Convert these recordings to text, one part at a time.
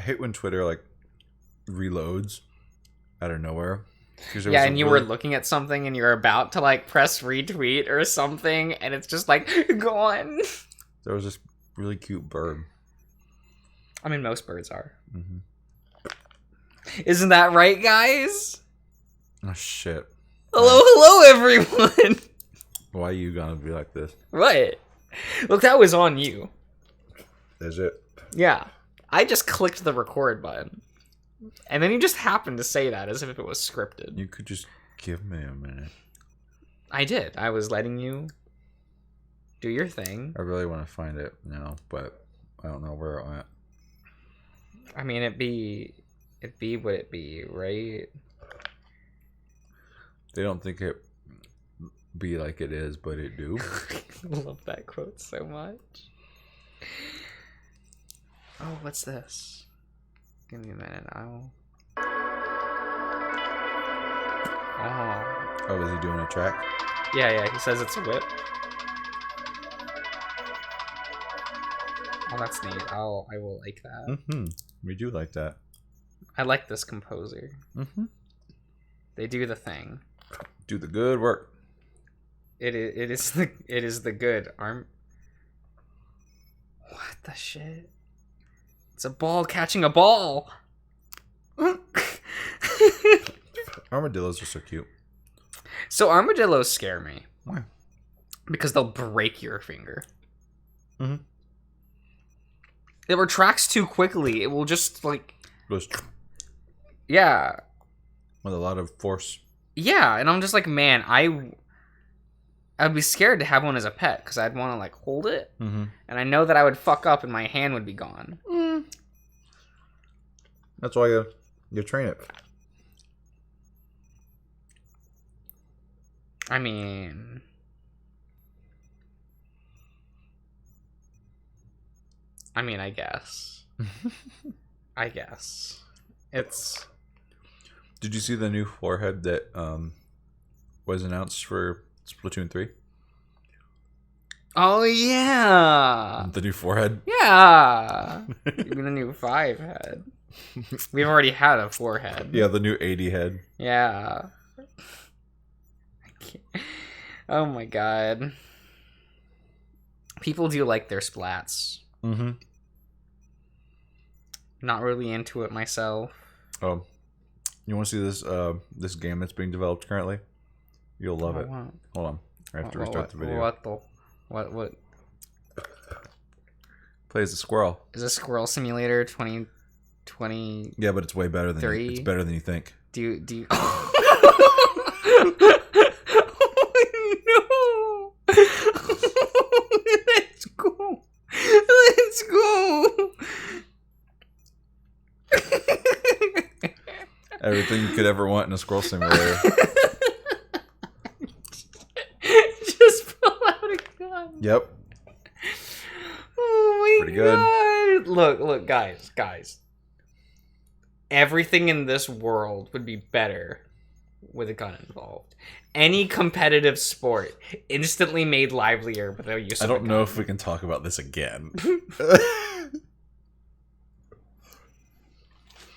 hate when Twitter like reloads out of nowhere. Yeah, and you were looking at something and you're about to like press retweet or something, and it's just like gone. There was this really cute bird. I mean, most birds are. Mm-hmm. Isn't that right, guys? Oh shit! Hello, everyone. Why are you gonna be like this? What? Look, that was on you. Is it? Yeah, I just clicked the record button, and then you just happened to say that as if it was scripted. You could just give me a minute. I did. I was letting you do your thing. I really want to find it now, but I don't know where it went. I mean, it'd be what it be, right? They don't think it be like it is, but it do. I love that quote so much. Oh, what's this? Give me a minute. Oh, is he doing a track? yeah. He says it's a whip. Oh, that's neat. I will like that. Mm-hmm. We do like that. I like this composer. Mm-hmm. They do the thing. Do the good work. It is the good arm. What the shit? It's a ball catching a ball. Armadillos are so cute. So armadillos scare me. Why? Because they'll break your finger. Mm-hmm. It retracts too quickly. It will just like. Goes Yeah. with a lot of force. Yeah, and I'm just like, man, I'd be scared to have one as a pet because I'd want to like hold it, Mm-hmm. and I know that I would fuck up and my hand would be gone. That's why you train it. I mean, I guess. I guess it's. Did you see the new forehead that was announced for Splatoon 3? Oh yeah, The new forehead? yeah. Even the new 5 head. We've already had a 4 head. Yeah, the new 80 head. Yeah. Oh my god. People do like their splats. Mm-hmm. Not really into it myself. Oh, you want to see this this game that's being developed currently? You'll love it. What? Hold on, I have to restart the video. What? Play as a squirrel. Is this Squirrel Simulator 2020? Yeah, but it's way better than it's better than you think. Do you? Oh no! Let's go! Let's go! Everything you could ever want in a squirrel simulator. Just pull out a gun. Yep. Oh my Pretty good. God. Look, guys. Everything in this world would be better with a gun involved. Any competitive sport instantly made livelier with the use of a gun. I don't know if we can talk about this again.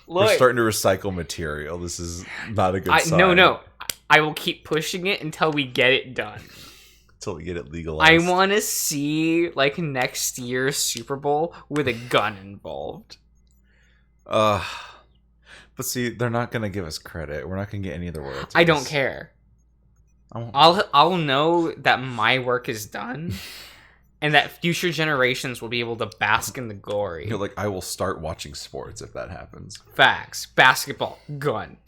Look, we're starting to recycle material. This is not a good sign. No. I will keep pushing it until we get it done. Until we get it legalized. I want to see, like, next year's Super Bowl with a gun involved. But see, they're not going to give us credit. We're not going to get any of the royalties. I don't care. I'll know that my work is done, and that future generations will be able to bask in the glory. You're like, I will start watching sports if that happens. Facts. Basketball. Gun.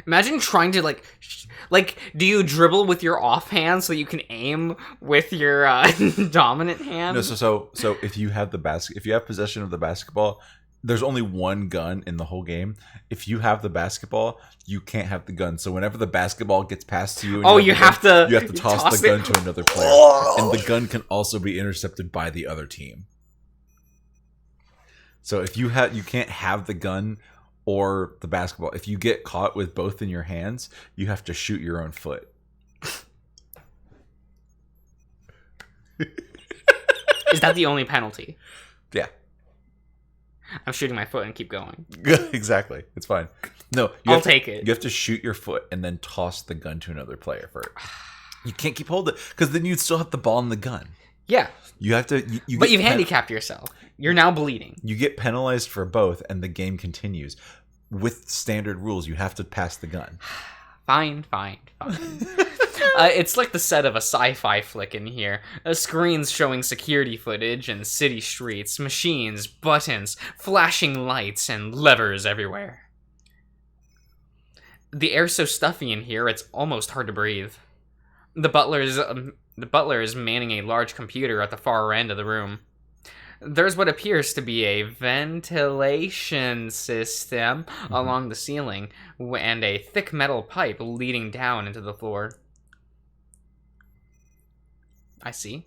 Imagine trying to, like, do you dribble with your off hand so you can aim with your dominant hand? No, so if you have if you have possession of the basketball, there's only one gun in the whole game. If you have the basketball, you can't have the gun. So whenever the basketball gets passed to you, you have to toss the gun to another player, and the gun can also be intercepted by the other team. So if you can't have the gun or the basketball. If you get caught with both in your hands, you have to shoot your own foot. Is that the only penalty? Yeah. I'm shooting my foot and keep going. Exactly. It's fine. No, I'll take it. You have to shoot your foot and then toss the gun to another player first. You can't keep hold of it because then you'd still have the ball in the gun. Yeah. You have to. But you've handicapped yourself. You're now bleeding. You get penalized for both, and the game continues. With standard rules, you have to pass the gun. Fine. It's like the set of a sci-fi flick in here. Screens showing security footage and city streets, machines, buttons, flashing lights, and levers everywhere. The air's so stuffy in here, it's almost hard to breathe. The butler is manning a large computer at the far end of the room. There's what appears to be a ventilation system along the ceiling and a thick metal pipe leading down into the floor. I see.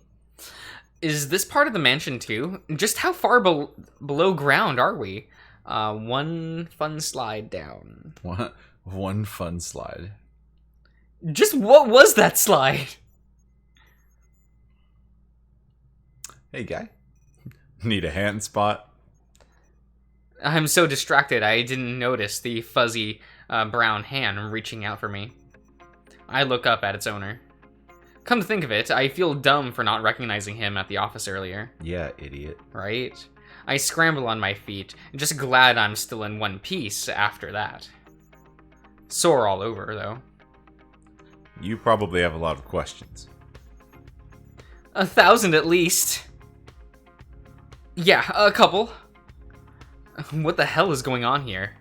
Is this part of the mansion too? Just how far below ground are we? One fun slide down. What? One fun slide. Just what was that slide? Hey, guy. Need a hand spot? I'm so distracted I didn't notice the fuzzy brown hand reaching out for me. I look up at its owner. Come to think of it, I feel dumb for not recognizing him at the office earlier. Yeah, idiot. Right? I scramble on my feet, just glad I'm still in one piece after that. Sore all over, though. You probably have a lot of questions. 1,000 at least. Yeah, a couple. What the hell is going on here?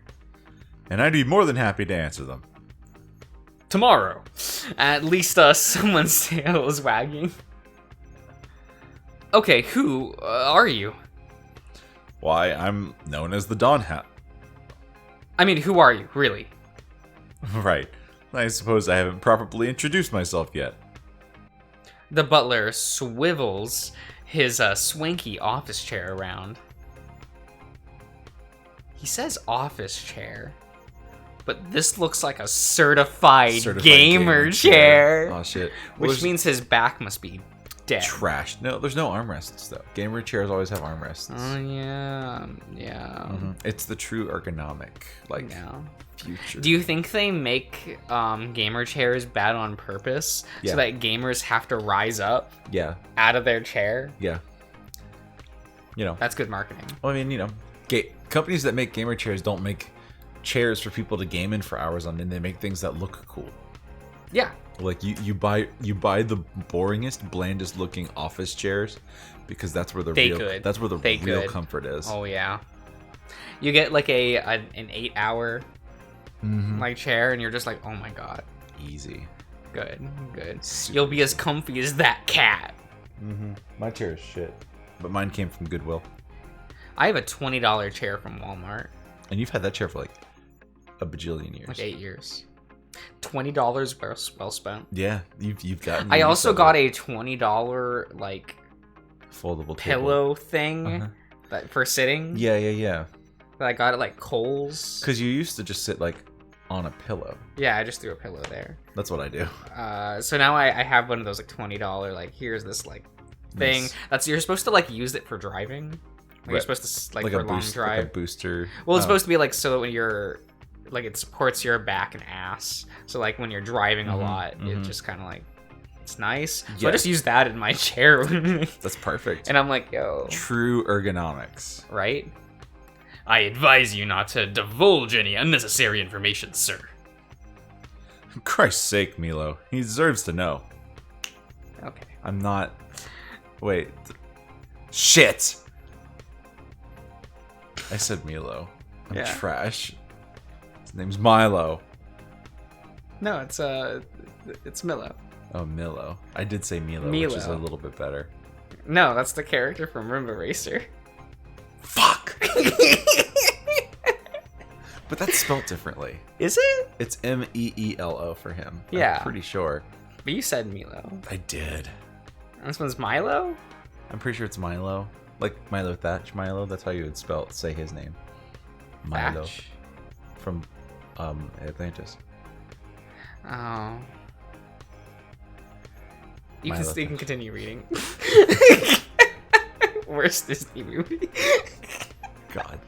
And I'd be more than happy to answer them. Tomorrow. At least someone's tail is wagging. Okay, who are you? Why, I'm known as the Dawn Hat. I mean, who are you, really? Right. I suppose I haven't properly introduced myself yet. The butler swivels his swanky office chair around. He says office chair, but this looks like a certified gamer chair. Oh shit. Which means his back must be dead. Trash. No, there's no armrests though. Gamer chairs always have armrests. Oh yeah. Mm-hmm. It's the true ergonomic, future. Do you think they make gamer chairs bad on purpose so that gamers have to rise up? Yeah. Out of their chair? Yeah. That's good marketing. Well, I mean, companies that make gamer chairs don't make chairs for people to game in for hours on end. They make things that look cool. Yeah. Like you buy the boringest, blandest looking office chairs because that's where the real comfort is. Oh yeah. You get like an 8-hour chair and you're just like, oh my god. Easy. Good. You'll be as comfy as that cat. My chair is shit, but mine came from Goodwill. I have a $20 chair from Walmart. And you've had that chair for like a bajillion years. Like 8 years. $20 well spent. Yeah, you've gotten. I also got a $20 like foldable pillow thing that for sitting. Yeah. That I got at like Kohl's. Because you used to just sit like on a pillow. Yeah, I just threw a pillow there. That's what I do. So now I have one of those like $20 like here's this like thing that's you're supposed to like use it for driving. Like, you're supposed to like for a long drive. Like a booster. Well, it's supposed to be like so that when you're like it supports your back and ass. So like when you're driving a lot, it just kind of like it's nice. So I just use that in my chair. That's perfect. And I'm like, yo, true ergonomics, right? I advise you not to divulge any unnecessary information, sir. For Christ's sake, Milo. He deserves to know. Okay. I'm not. Wait. Shit! I said Milo. I'm trash. His name's Milo. No, it's Milo. Oh, Milo. I did say Milo, which is a little bit better. No, that's the character from Rim Racer. Fuck! But that's spelled differently. Is it? It's Meelo for him. Yeah. I'm pretty sure. But you said Milo. I did. This one's Milo? I'm pretty sure it's Milo. Like Milo Thatch Milo. That's how you would say his name. Milo. Thatch? From Atlantis. Oh. You can continue reading. Worst Disney movie. God.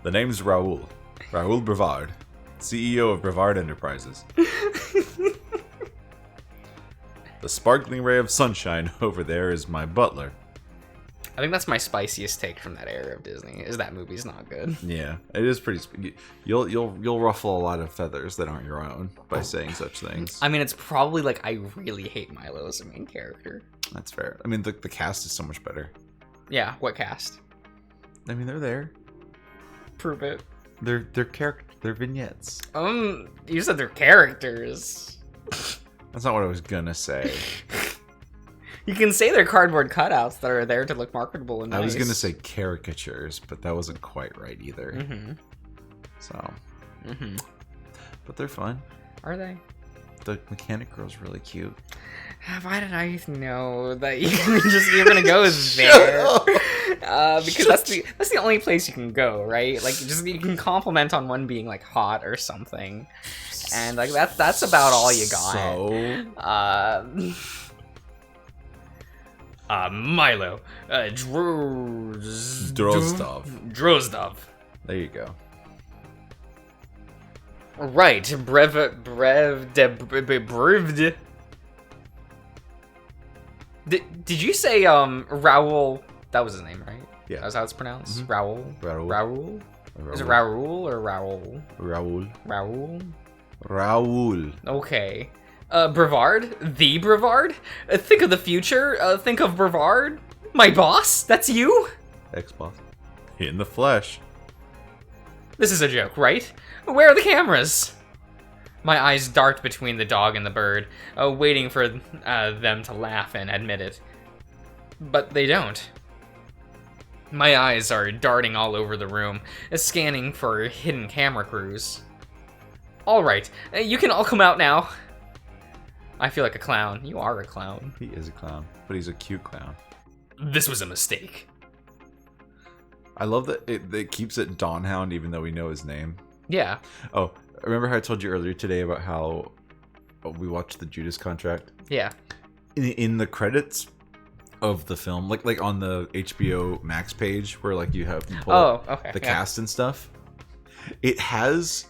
The name's Raoul. Raoul Brevard, CEO of Brevard Enterprises. The sparkling ray of sunshine over there is my butler. I think that's my spiciest take from that era of Disney. Is that movie's not good? Yeah, it is pretty. You'll ruffle a lot of feathers that aren't your own by saying such things. I mean, it's probably like I really hate Milo as a main character. That's fair. I mean, the cast is so much better. Yeah, what cast? I mean, they're there. Prove it. They're vignettes. You said they're characters. That's not what I was gonna say. You can say they're cardboard cutouts that are there to look marketable and nice. I was gonna say caricatures, but that wasn't quite right either. Mm-hmm. So. Mm-hmm. But they're fun. Are they? The mechanic girl's really cute. Why did I know that you're gonna go there? Because that's the only place you can go, right? Like, you can compliment on one being like hot or something, and like that's about all you got. Milo, Drozdov. There you go. Right, Brevd. Did you say Raoul? That was his name, right? Yeah. That's how it's pronounced. Mm-hmm. Raoul. Is it Raoul or Raoul? Raoul. Okay. Brevard? The Brevard? Think of the future. Think of Brevard. My boss? That's you? Ex-boss. In the flesh. This is a joke, right? Where are the cameras? My eyes dart between the dog and the bird, waiting for them to laugh and admit it. But they don't. My eyes are darting all over the room, scanning for hidden camera crews. Alright, you can all come out now. I feel like a clown. You are a clown. He is a clown, but he's a cute clown. This was a mistake. I love that it keeps it Dawnhound even though we know his name. Yeah. Oh, remember how I told you earlier today about how we watched the Judas Contract? Yeah. In the credits of the film, like on the HBO Max page where like you have the cast and stuff, it has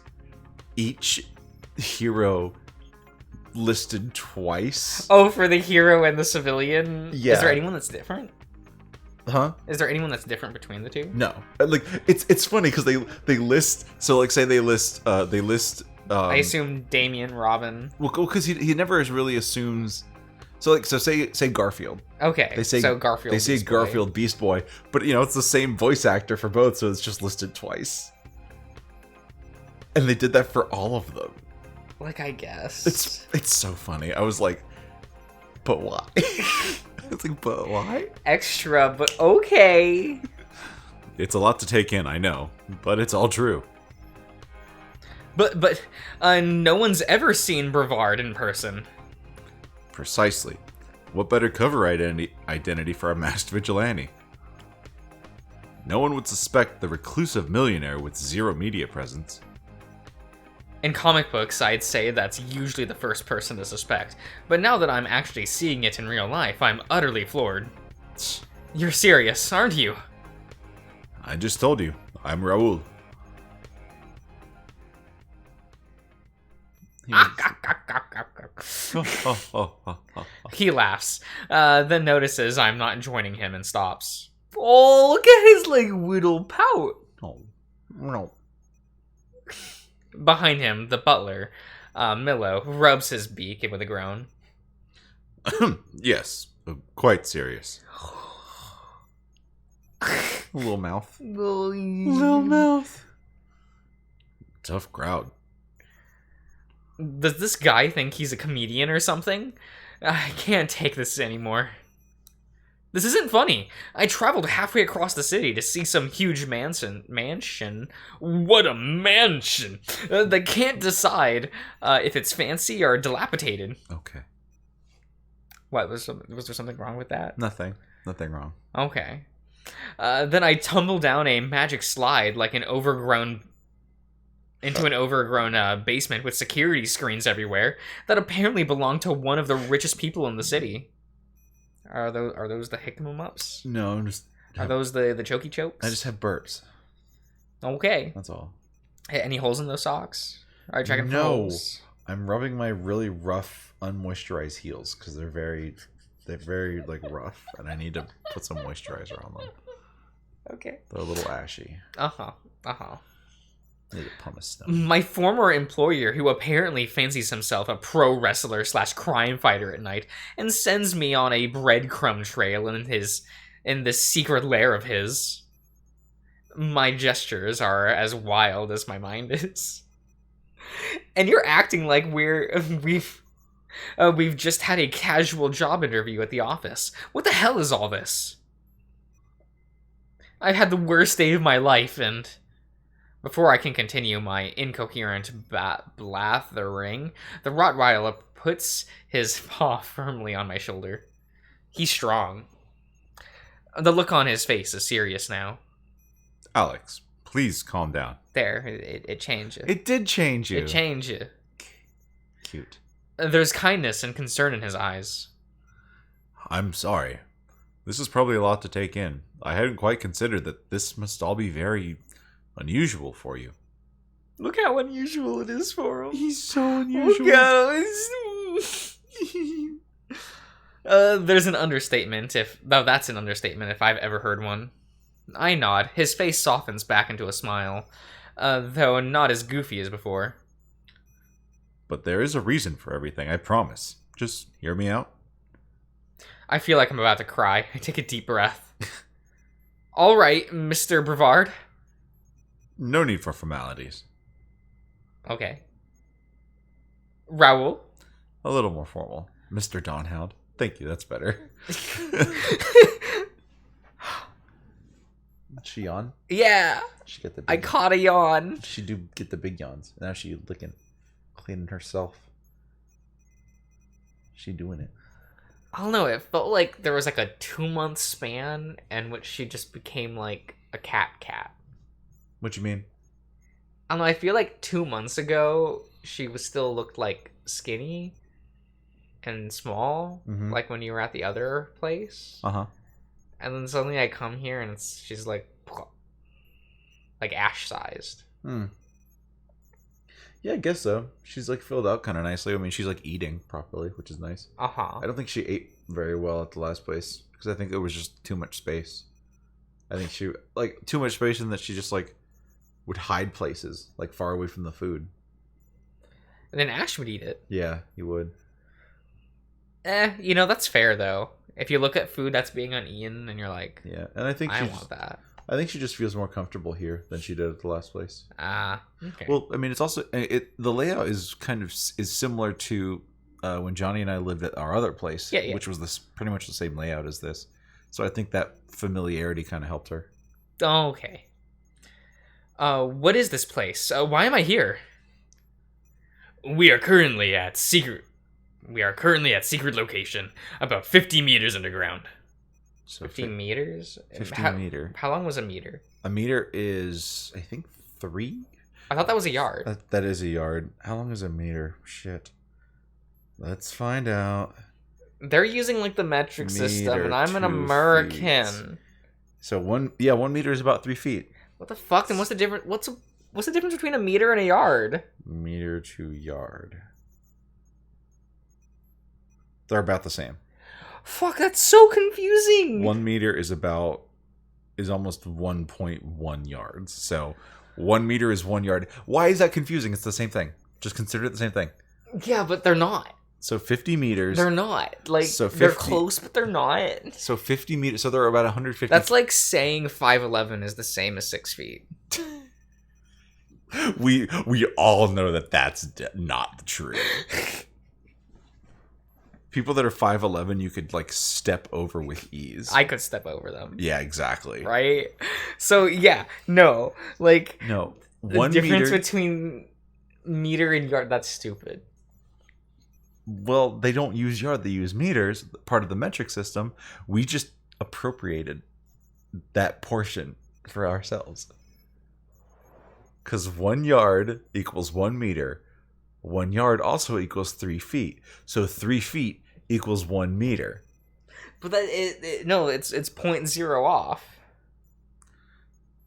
each hero listed twice. Oh, for the hero and the civilian? Yeah. Is there anyone that's different? Huh? Is there anyone that's different between the two? No. Like it's funny because they list, so like say they list I assume Damien, Robin. Well, because he never really assumes. So like say Garfield. Okay. They say Garfield. They say Beast Garfield Boy. Beast Boy, but it's the same voice actor for both, so it's just listed twice. And they did that for all of them. Like, I guess. It's so funny. I was like, but why? It's like, but why? Extra, but okay. It's a lot to take in, I know, but it's all true. But no one's ever seen Brevard in person. Precisely. What better cover identity for a masked vigilante? No one would suspect the reclusive millionaire with zero media presence. In comic books, I'd say that's usually the first person to suspect, but now that I'm actually seeing it in real life, I'm utterly floored. You're serious, aren't you? I just told you, I'm Raoul. He laughs, then notices I'm not joining him and stops. Oh, look at his little pout. Oh, no. Behind him, the butler, Milo, rubs his beak with a groan. Yes, quite serious. Little mouth. Little mouth. Tough crowd. Does this guy think he's a comedian or something? I can't take this anymore. This isn't funny. I traveled halfway across the city to see some huge mansion. What a mansion! That can't decide if it's fancy or dilapidated. Okay. What, was there something wrong with that? Nothing wrong. Okay. Then I tumble down a magic slide like into an overgrown basement with security screens everywhere that apparently belong to one of the richest people in the city. Are those the Hickam-ups? No, I'm just Are those the chokey chokes? I just have burps. Okay. That's all. Hey, any holes in those socks? Are you checking for holes? I'm rubbing my really rough, unmoisturized heels because they're very like rough, and I need to put some moisturizer on them. Okay. They're a little ashy. Need to pumice them. My former employer, who apparently fancies himself a pro wrestler / crime fighter at night, and sends me on a breadcrumb trail in this secret lair of his. My gestures are as wild as my mind is. And you're acting like we've just had a casual job interview at the office. What the hell is all this? I've had the worst day of my life, and before I can continue my incoherent blathering, the Rottweiler puts his paw firmly on my shoulder. He's strong. The look on his face is serious now. Alex, please calm down. There, it changed you. It did change you. It changed you. Cute. There's kindness and concern in his eyes. I'm sorry. This is probably a lot to take in. I hadn't quite considered that this must all be very unusual for you. Look how unusual it is for him. He's so unusual. There's an understatement that's an understatement if I've ever heard one. I nod. His face softens back into a smile, though not as goofy as before. But there is a reason for everything, I promise. Just hear me out. I feel like I'm about to cry. I take a deep breath. All right, Mr. Brevard. No need for formalities. Okay. Raoul? A little more formal. Mr. Dawnhound. Thank you, that's better. She yawn? Yeah. She get the I caught a yawn. She do get the big yawns. Now she cleaning herself. She doing it. I don't know, it felt like there was like a 2-month span in which she just became like a cat. What you mean? I don't know, I feel like 2 months ago she still looked like skinny and small, like when you were at the other place. And then suddenly I come here and she's like ash sized. Yeah, I guess so. She's like filled out kind of nicely. I mean, she's like eating properly, which is nice. I don't think she ate very well at the last place because I think it was just too much space. I think she too much space in that she just would hide places far away from the food. And then Ash would eat it. Yeah, he would. That's fair though. If you look at food that's being uneaten and you're like, yeah, and I want that. I think she just feels more comfortable here than she did at the last place. Okay. Well, I mean, it's also the layout is similar to when Johnny and I lived at our other place, which was pretty much the same layout as this. So I think that familiarity kind of helped her. Okay. What is this place? Why am I here? We are currently at secret location, about 50 meters underground. So 50 meters? 50 meter. How long was a meter? A meter is, I think, 3? I thought that was a yard. That is a yard. How long is a meter? Shit. Let's find out. They're using the metric system, and I'm an American. Feet. So 1 meter is about 3 feet. What the fuck? Then what's the difference? What's the difference between a meter and a yard? Meter to yard. They're about the same. Fuck, that's so confusing. 1 meter is almost 1.1 yards. So 1 meter is 1 yard. Why is that confusing? It's the same thing. Just consider it the same thing. Yeah, but they're not. So 50 meters. They're not. They're close, but they're not. So 50 meters. So they're about 150. That's like saying 5'11" is the same as 6 feet. We all know that that's not true. People that are 5'11", you could step over with ease. I could step over them. Yeah, exactly. Right? So yeah, no. No. The difference between meter and yard, that's stupid. Well, they don't use yard, they use meters, part of the metric system. We just appropriated that portion for ourselves. Because 1 yard equals 1 meter. 1 yard also equals 3 feet. So 3 feet equals 1 meter. But it's 0.0 off.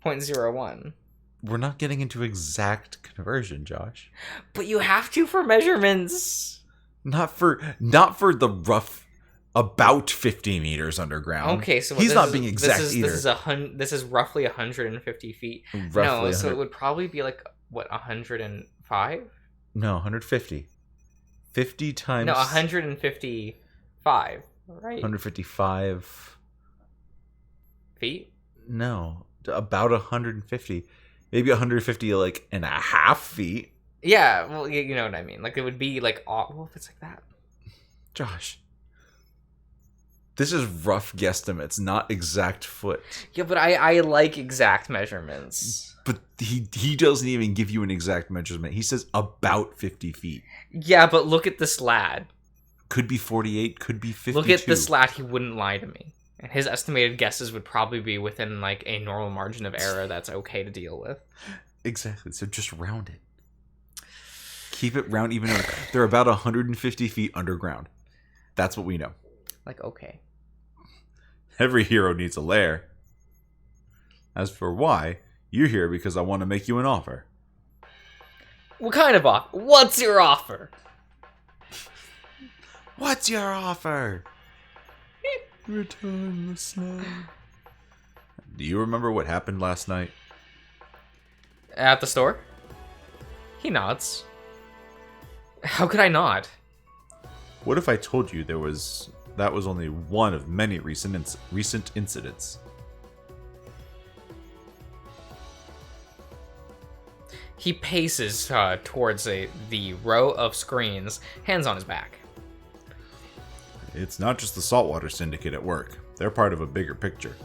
0.01. We're not getting into exact conversion, Josh. But you have to for measurements. Not for the rough about 50 meters underground. Okay, so he's not being exact either. This is roughly 150 feet. Roughly no, 100. So it would probably be like, what, 105? No, 150. 50 times... No, 155, right? 155... feet? No, about 150. Maybe 150 like and a half feet. Yeah, well, you know what I mean. Like, it would be like, well, if it's like that. Josh. This is rough guesstimates, not exact foot. Yeah, but I like exact measurements. But he doesn't even give you an exact measurement. He says about 50 feet. Yeah, but look at this lad. Could be 48, could be 52. Look at this lad, he wouldn't lie to me. And his estimated guesses would probably be within, like, a normal margin of error that's okay to deal with. Exactly, so just round it. Keep it round even though they're about 150 feet underground. That's what we know. Like, okay. Every hero needs a lair. As for why, you're here because I want to make you an offer. What kind of offer? What's your offer? What's your offer? Return the snow. Do you remember what happened last night? At the store? He nods. How could I not? What if I told you that was only one of many recent incidents? He paces towards the row of screens, hands on his back. It's not just the Saltwater Syndicate at work. They're part of a bigger picture.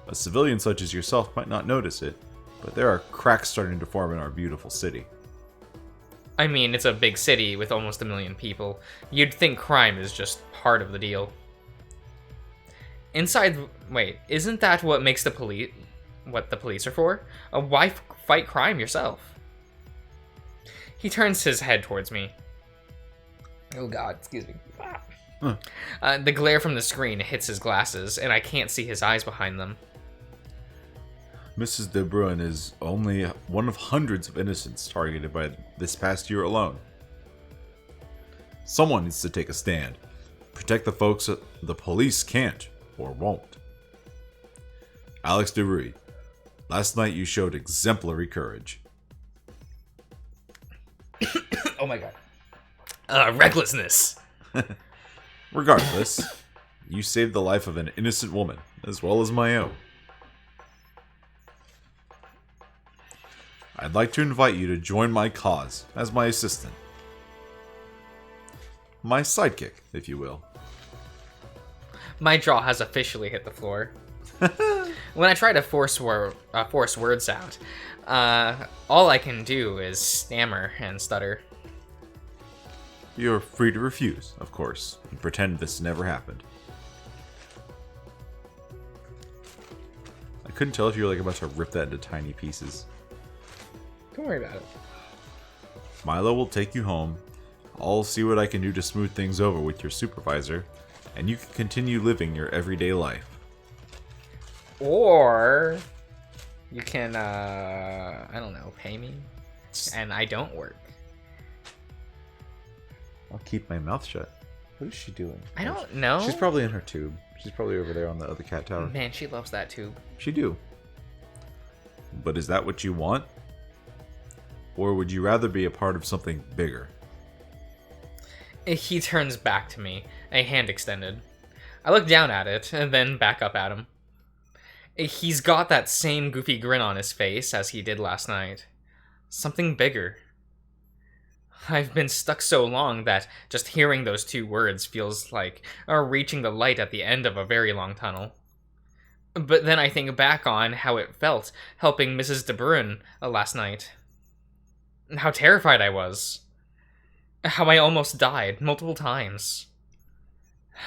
A civilian such as yourself might not notice it, but there are cracks starting to form in our beautiful city. I mean, it's a big city with almost 1 million people. You'd think crime is just part of the deal. Wait, isn't that what makes the police are for? Why fight crime yourself? He turns his head towards me. Oh god, excuse me. The glare from the screen hits his glasses, and I can't see his eyes behind them. Mrs. De Bruin is only one of hundreds of innocents targeted by this past year alone. Someone needs to take a stand. Protect the folks the police can't, or won't. Alex DeRuy, last night you showed exemplary courage. Oh my god. Recklessness. Regardless, you saved the life of an innocent woman, as well as my own. I'd like to invite you to join my cause as my assistant. My sidekick, if you will. My jaw has officially hit the floor. When I try to force words out, all I can do is stammer and stutter. You're free to refuse, of course, and pretend this never happened. I couldn't tell if you were about to rip that into tiny pieces. Don't worry about it. Milo will take you home. I'll see what I can do to smooth things over with your supervisor, and you can continue living your everyday life. Or you can, I don't know, pay me, and I don't work. I'll keep my mouth shut. What is she doing? I don't know. She's probably in her tube. She's probably over there on the other cat tower. Man, she loves that tube. She do. But is that what you want? Or would you rather be a part of something bigger? He turns back to me, a hand extended. I look down at it, and then back up at him. He's got that same goofy grin on his face as he did last night. Something bigger. I've been stuck so long that just hearing those two words feels like reaching the light at the end of a very long tunnel. But then I think back on how it felt helping Mrs. De Bruin last night. How terrified I was. How I almost died multiple times.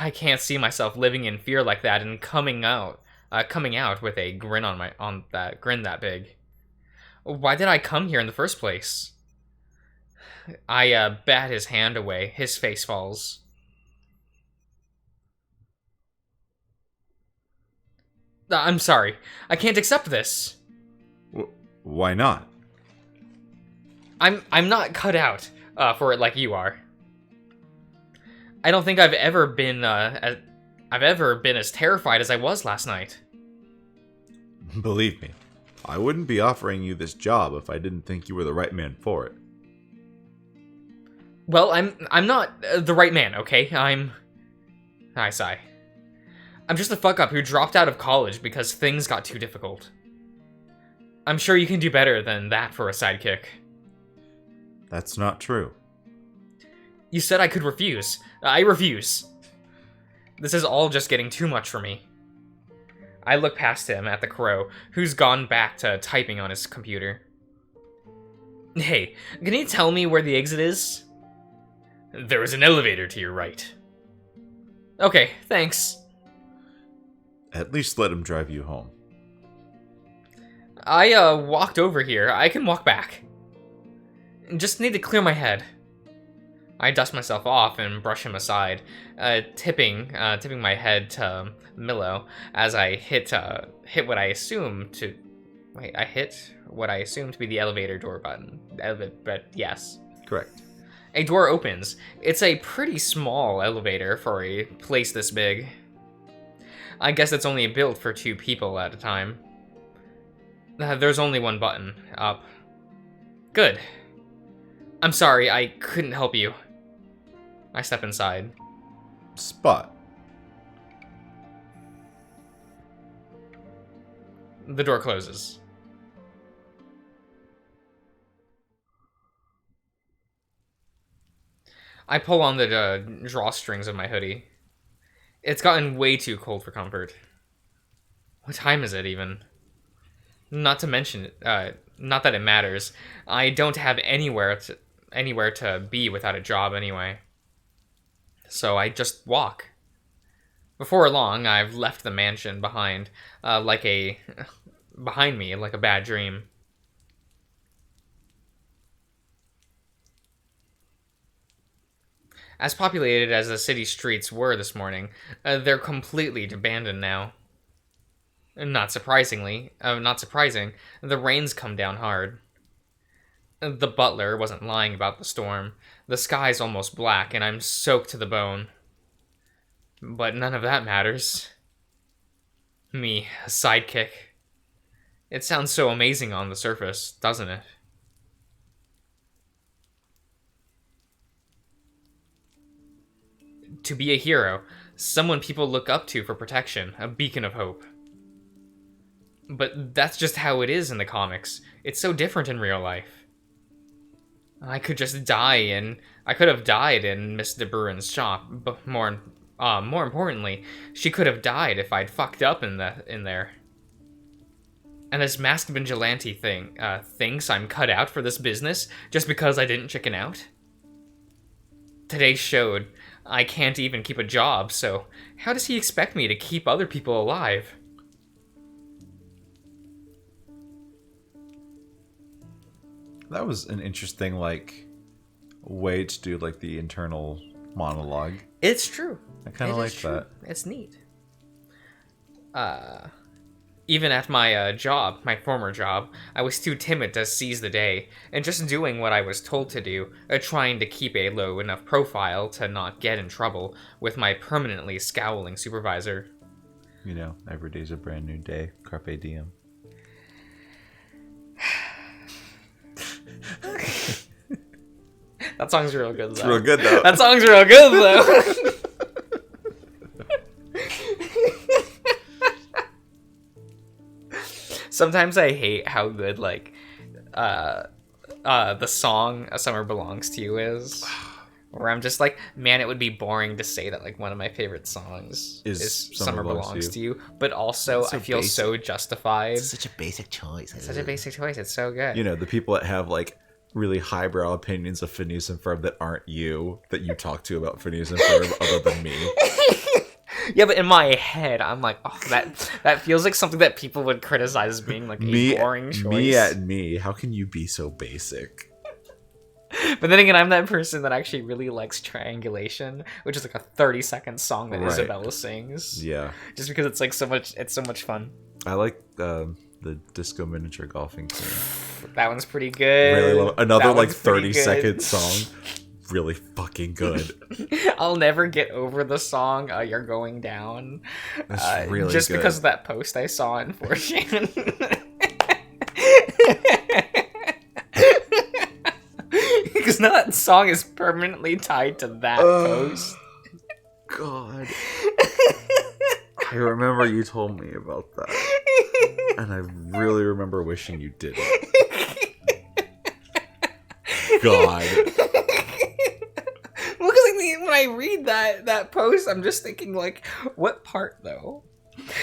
I can't see myself living in fear like that and coming out with a grin on that grin that big. Why did I come here in the first place? I bat his hand away. His face falls. I'm sorry. I can't accept this. Why not? I'm not cut out for it like you are. I don't think I've ever been as terrified as I was last night. Believe me, I wouldn't be offering you this job if I didn't think you were the right man for it. Well, I'm not the right man, okay? I sigh. I'm just a fuck-up who dropped out of college because things got too difficult. I'm sure you can do better than that for a sidekick. That's not true. You said I could refuse. I refuse. This is all just getting too much for me. I look past him at the crow, who's gone back to typing on his computer. Hey, can you tell me where the exit is? There is an elevator to your right. Okay, thanks. At least let him drive you home. I walked over here. I can walk back. Just need to clear my head. I dust myself off and brush him aside, tipping my head to Milo as I hit what I assume to... Wait, I hit what I assume to be the elevator door button. But yes. Correct. A door opens. It's a pretty small elevator for a place this big. I guess it's only built for 2 people at a time. There's only one button, up. Good. I'm sorry, I couldn't help you. I step inside. Spot. The door closes. I pull on the drawstrings of my hoodie. It's gotten way too cold for comfort. What time is it, even? Not to mention, not that it matters. I don't have anywhere to be without a job anyway. So I just walk. Before long, I've left the mansion behind me like a bad dream. As populated as the city streets were this morning, they're completely abandoned now. Not surprising, the rain's come down hard. The butler wasn't lying about the storm. The sky's almost black, and I'm soaked to the bone. But none of that matters. Me, a sidekick. It sounds so amazing on the surface, doesn't it? To be a hero, someone people look up to for protection, a beacon of hope. But that's just how it is in the comics. It's so different in real life. I could have died in Miss de Bruin's shop, but more importantly, she could have died if I'd fucked up in there. And this masked vigilante thing thinks I'm cut out for this business just because I didn't chicken out? Today showed I can't even keep a job, so how does he expect me to keep other people alive? That was an interesting, way to do, the internal monologue. It's true. I kind of like that. It's neat. Even at my my former job, I was too timid to seize the day, and just doing what I was told to do, trying to keep a low enough profile to not get in trouble with my permanently scowling supervisor. You know, every day's a brand new day. Carpe diem. That song's real good, though. It's real good, though. That song's real good, though. Sometimes I hate how good, the song A Summer Belongs to You is. Where I'm just like, man, it would be boring to say that, one of my favorite songs is Summer Belongs to You. But also, I feel so justified. It's such a basic choice. It's such a basic choice. It's so good. You know, the people that have, really highbrow opinions of Phineas and Ferb that aren't you, that you talk to about Phineas and Ferb other than me. Yeah, but in my head, I'm like, oh, that feels like something that people would criticize as being a boring choice. Me, how can you be so basic? But then again, I'm that person that actually really likes Triangulation, which is like a 30-second song that Isabella sings. Yeah. Just because it's like so much fun. I like the disco miniature golfing scene. That one's pretty good. Really love another like 30-second song. Really fucking good. I'll never get over the song You're Going Down. That's really just good. Because of that post I saw in 4chan. Because now that song is permanently tied to that post. God. I remember you told me about that. And I really remember wishing you didn't. God. Well, because when I read that post, I'm just thinking, like, what part, though?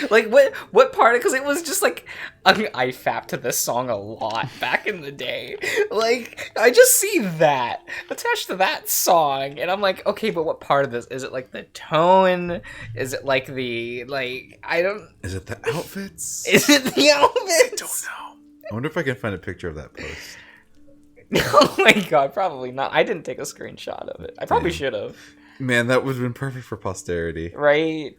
Like, what part? Because it was just, like, I fapped to this song a lot back in the day. Like, I just see that attached to that song, and I'm like, okay, but what part of this? Is it, like, the tone? Is it, like, I don't... Is it the outfits? Is it the outfits? I don't know. I wonder if I can find a picture of that post. Oh my god, probably not. I didn't take a screenshot of it. I probably should have. Man, that would have been perfect for posterity. Right?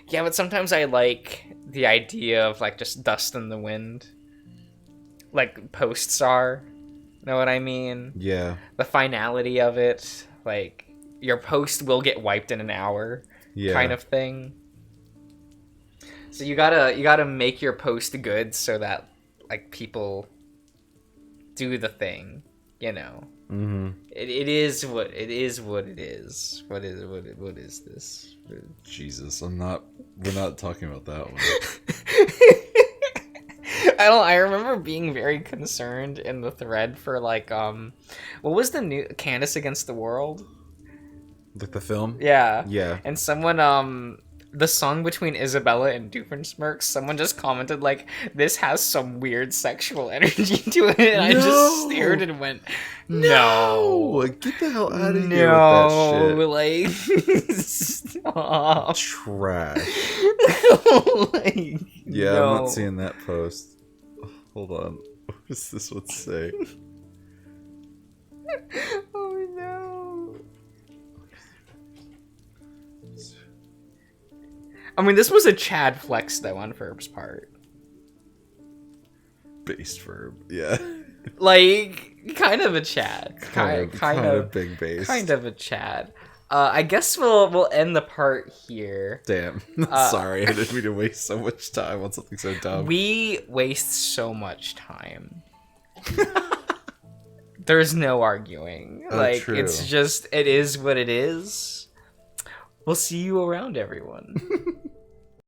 Yeah, but sometimes I like the idea of, like, just dust in the wind. Like, posts are. Know what I mean? Yeah. The finality of it. Like, your post will get wiped in an hour. Yeah. Kind of thing. So you gotta make your post good so that, like, people do the thing, you know. Mm-hmm. It is what it is. What is this? Jesus, we're not talking about that one. I remember being very concerned in the thread for, like, what was the new Candace Against the World? Like the film? Yeah. Yeah. And someone the song between Isabella and Doofenshmirtz, someone just commented, like, this has some weird sexual energy to it, and I just stared and went, no. Get the hell out of here with that shit. Like, stop. Trash. Like, yeah, no. I'm not seeing that post. Hold on. What does this one say? Oh no. I mean, this was a Chad flex, though, on Ferb's part. Based Ferb, yeah. Like, kind of a Chad. Kind of big base. Kind of a Chad. I guess we'll end the part here. Damn. Sorry, I didn't mean to waste so much time on something so dumb. We waste so much time. There's no arguing. Like, true. It's just, it is what it is. We'll see you around, everyone.